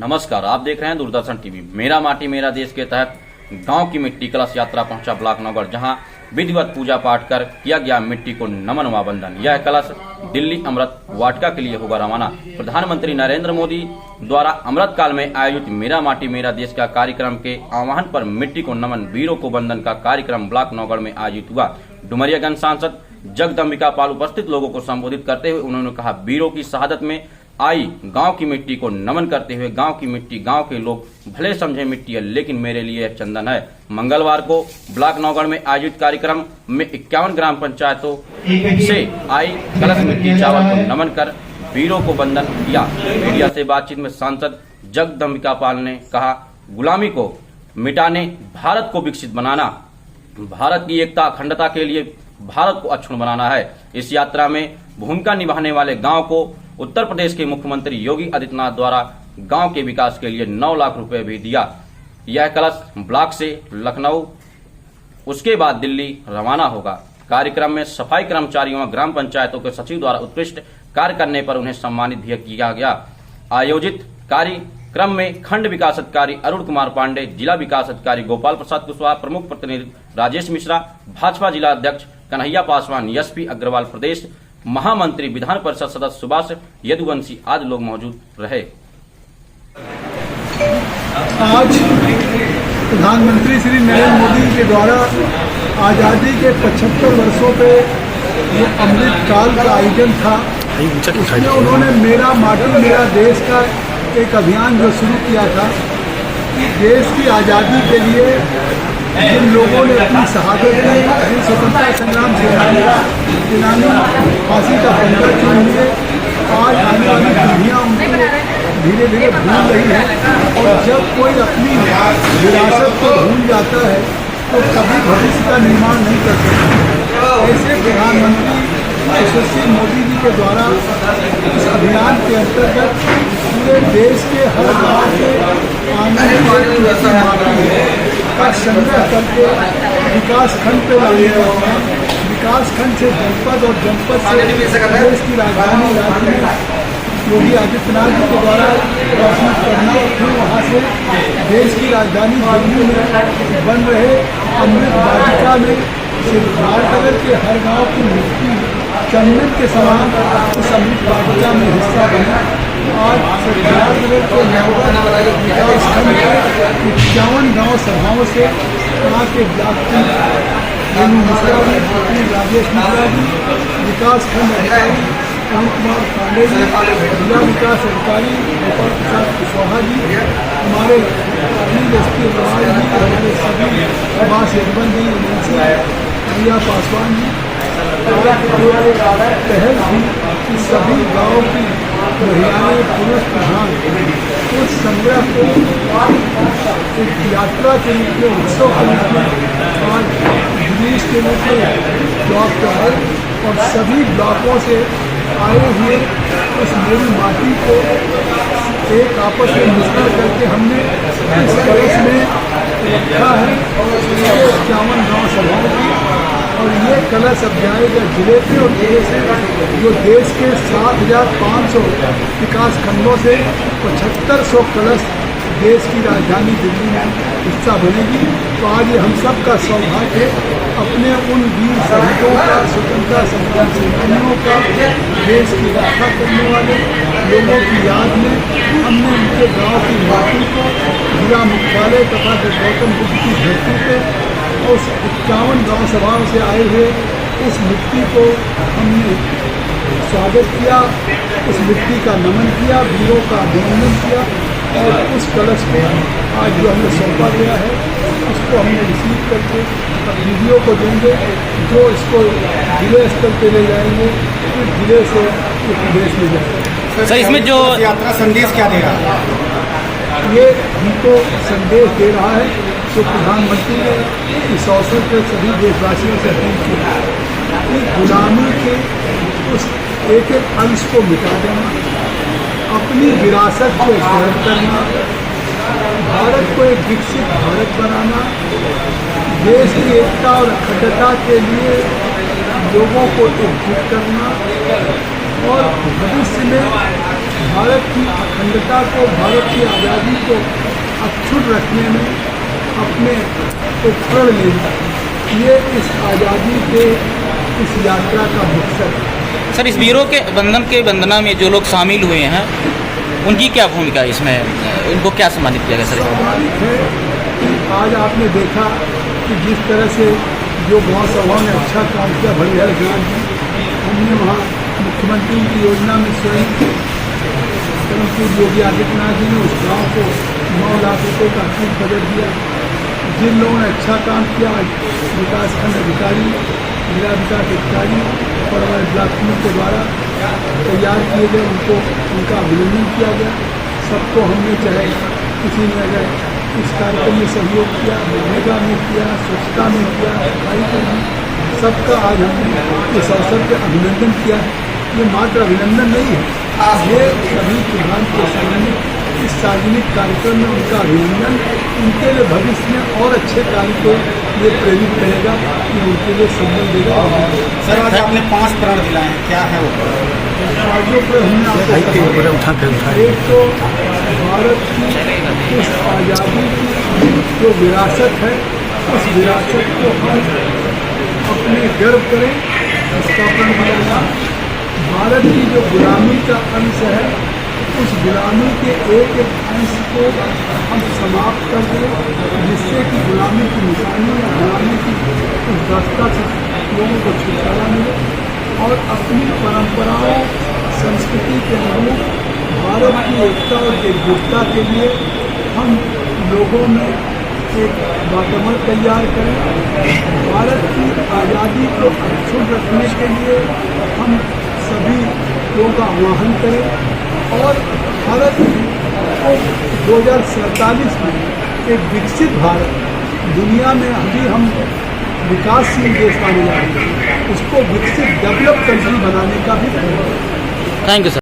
नमस्कार, आप देख रहे हैं दूरदर्शन टीवी। मेरा माटी मेरा देश के तहत गांव की मिट्टी कलश यात्रा पहुंचा ब्लॉक नौगढ़, जहां विधिवत पूजा पाठ कर किया गया मिट्टी को नमन व वंदन। यह कलश दिल्ली अमृत वाटिका के लिए होगा रवाना। प्रधानमंत्री नरेंद्र मोदी द्वारा अमृत काल में आयोजित मेरा माटी मेरा देश का कार्यक्रम के आह्वान पर मिट्टी को नमन वीरों को वंदन का कार्यक्रम ब्लॉक नौगढ़ में आयोजित हुआ। डुमरियागंज सांसद जगदम्बिका पाल उपस्थित लोगों को संबोधित करते हुए उन्होंने कहा, वीरों की शहादत में आई गांव की मिट्टी को नमन करते हुए गांव की मिट्टी गांव के लोग भले समझे मिट्टी है, लेकिन मेरे लिए यह चंदन है। मंगलवार को ब्लॉक नौगढ़ में आयोजित कार्यक्रम में 51 ग्राम पंचायतों से आई कलश मिट्टी चावल को नमन कर वीरों को वंदन किया। मीडिया से बातचीत में सांसद जगदम्बिका पाल ने कहा, गुलामी को मिटाने, भारत को विकसित बनाना, भारत की एकता अखंडता के लिए भारत को अक्षुण्ण बनाना है। इस यात्रा में भूमिका निभाने वाले गांव को उत्तर प्रदेश के मुख्यमंत्री योगी आदित्यनाथ द्वारा गांव के विकास के लिए 9 लाख रुपए भी दिया। यह कलश ब्लॉक से लखनऊ, उसके बाद दिल्ली रवाना होगा। कार्यक्रम में सफाई कर्मचारियों व ग्राम पंचायतों के सचिव द्वारा उत्कृष्ट कार्य करने पर उन्हें सम्मानित भी किया गया। आयोजित कार्यक्रम में खंड विकास अधिकारी अरुण कुमार पांडे, जिला विकास अधिकारी गोपाल प्रसाद कुशवाहा, प्रमुख प्रतिनिधि राजेश मिश्रा, भाजपा जिला अध्यक्ष कन्हैया पासवान, एसपी अग्रवाल, प्रदेश महामंत्री, विधान परिषद सदस्य सुभाष यदुवंशी आदि लोग मौजूद रहे। आज प्रधानमंत्री श्री नरेंद्र मोदी के द्वारा आज़ादी के 75 वर्षों पे जो अमृत काल का आयोजन था, उसमें उन्होंने मेरा माटी मेरा देश का एक अभियान जो शुरू किया था कि देश की आज़ादी के लिए जिन लोगों ने अपनी शहादत दी, जिन स्वतंत्रता संग्राम सेनानी फांसी का फंदा चुन लिए, आज आने वाली पीढ़ियाँ उनको धीरे धीरे भूल रही है। और जब कोई अपनी विरासत को भूल जाता है तो कभी भविष्य का निर्माण नहीं कर सकता। ऐसे प्रधानमंत्री यशस्वी मोदी जी के द्वारा इस अभियान के अंतर्गत पूरे देश के हर गाँव के आंगन माटी का संग्रह करके विकास खंड पे लाने का काम, विकास खंड से जनपद और जनपद से देश की राजधानी राज्य में योगी आदित्यनाथ जी के द्वारा घोषणा करना, फिर वहाँ से देश की राजधानी दिल्ली में बन रहे अमृत वाटिका में लाल कलर के हर गांव की मिट्टी चंदन के समान उस अमृत वाटिका में हिस्सा बना। आज सरकार के नौगढ़ विकास खंड के 51 गाँव सभाओं से वहाँ के ब्लॉक मिश्रा जी, राजेश मिश्रा जी, विकास खंड अधिकारी अरुण कुमार पांडे जी, जिला विकास अधिकारी गोपाल प्रसाद कुशवाहा जी, हमारे एसपी अग्रवाल जी, हमारे सभी सुभाष यदुवंशी जी, कन्हैया पासवान जी, पहल थी कि सभी गाँव की महिलाएं, पुरुष, प्रधान उस संग्रह को एक यात्रा के रूप में, उत्सव के रूप में आज जुलूस के रूप में ब्लॉक का है और सभी ब्लॉकों से आए हुए उस मेरी माटी को एक आपस में मिश्रण करके हमने इस कलश में रखा है। 51 गाँव सभाओं की, और ये कलश अब जाएगा जिले पे और जिले से जो देश के 7,500 विकास खंडों से 7500 कलश देश की राजधानी दिल्ली में हिस्सा बनेगी। तो आज ये हम सब का सौभाग्य है अपने उन वीर शहीदों का, स्वतंत्रता संग्राम सेनानियों का, देश की रक्षा करने वाले लोगों की याद में हमने उनके गांव की माटी को जिला मुख्यालय तथा गौतम बुद्ध की धरती पे उस 51 गाँव सभाओं से आए हुए इस मिट्टी को हमने स्वागत किया, उस मिट्टी का नमन किया, वीरों का अभिनंदन किया और उस कलश को आज जो हमें सौंपा गया है उसको हमने रिसीव करके वीडियो को देंगे, जो इसको जिले स्तर पे ले जाएंगे, फिर जिले से प्रदेश में जाएंगे। सर, इसमें जो यात्रा संदेश क्या दे रहा है? ये हमको संदेश दे रहा है जो प्रधानमंत्री ने इस अवसर पर सभी देशवासियों से अपील की कि गुलामी के उस एक एक अंश को मिटा देना, अपनी विरासत को ग्रहण करना, भारत को एक विकसित भारत बनाना, देश की एकता और अखंडता के लिए लोगों को एकजुट करना और भविष्य में भारत की अखंडता को, भारत की आज़ादी को अक्षुण्ण रखने में अपने को प्रण लेना, ये इस आज़ादी के इस यात्रा का मकसद है। सर, इस वीरों के वंदना में जो लोग शामिल हुए हैं उनकी क्या भूमिका है इसमें, उनको क्या सम्मानित किया गया सर? स्वाभाविक है कि आज आपने देखा कि जिस तरह से जो गाँव सभा में अच्छा काम किया, भड़िहर गाँव में हमने वहाँ मुख्यमंत्री की योजना में स्वयं योगी आदित्यनाथ जी ने उस गाँव को 9 लाख रुपये का आर्थिक बजट दिया। जिन लोगों ने अच्छा काम किया, विकासखंड अधिकारी, जिला विकास अधिकारी और हमारे ब्लॉक के द्वारा तैयार किए गए, उनका अभिनंदन किया गया। सबको हमने, चाहे किसी ने अगर इस कार्यक्रम में सहयोग किया, मनरेगा में किया, स्वच्छता में किया, सफाई में, सबका आज हमने इस अवसर पर अभिनंदन किया है। ये मात्र अभिनंदन नहीं है, ये सभी प्रधान के सामने इस सार्वजनिक कार्यक्रम में उनका अभिनंदन, उनके लिए भविष्य में और अच्छे कार्य को ये प्रेरित करेगा, कि उनके लिए संबल देगा। सर, आज आपने 5 प्रण दिलाए हैं, क्या है वो? राज्यों पर हमने आपको एक तो भारत की उस आज़ादी की जो विरासत है, उस विरासत को हम अपने गर्व करें, इसका प्रण दिलाना। भारत की जो गुलामी का अंश है, उस गुलामी के एक एक अंश को हम समाप्त कर दें, जिससे कि गुलामी की निशानी या गुलामी की उस दस्ता से लोगों को छुटकारा मिले और अपनी परंपराओं, संस्कृति के अनुरूप भारत की एकता और एकजुटता के लिए हम लोगों में एक वातावरण तैयार करें। भारत की आज़ादी को अक्षुण्ण रखने के लिए हम सभी लोगों का आह्वान करें और भारत को 2047 में एक विकसित भारत, दुनिया में अभी हम विकासशील देश माने जा रहे हैं, उसको विकसित डेवलप कंट्री बनाने का भी थैंक यू सर।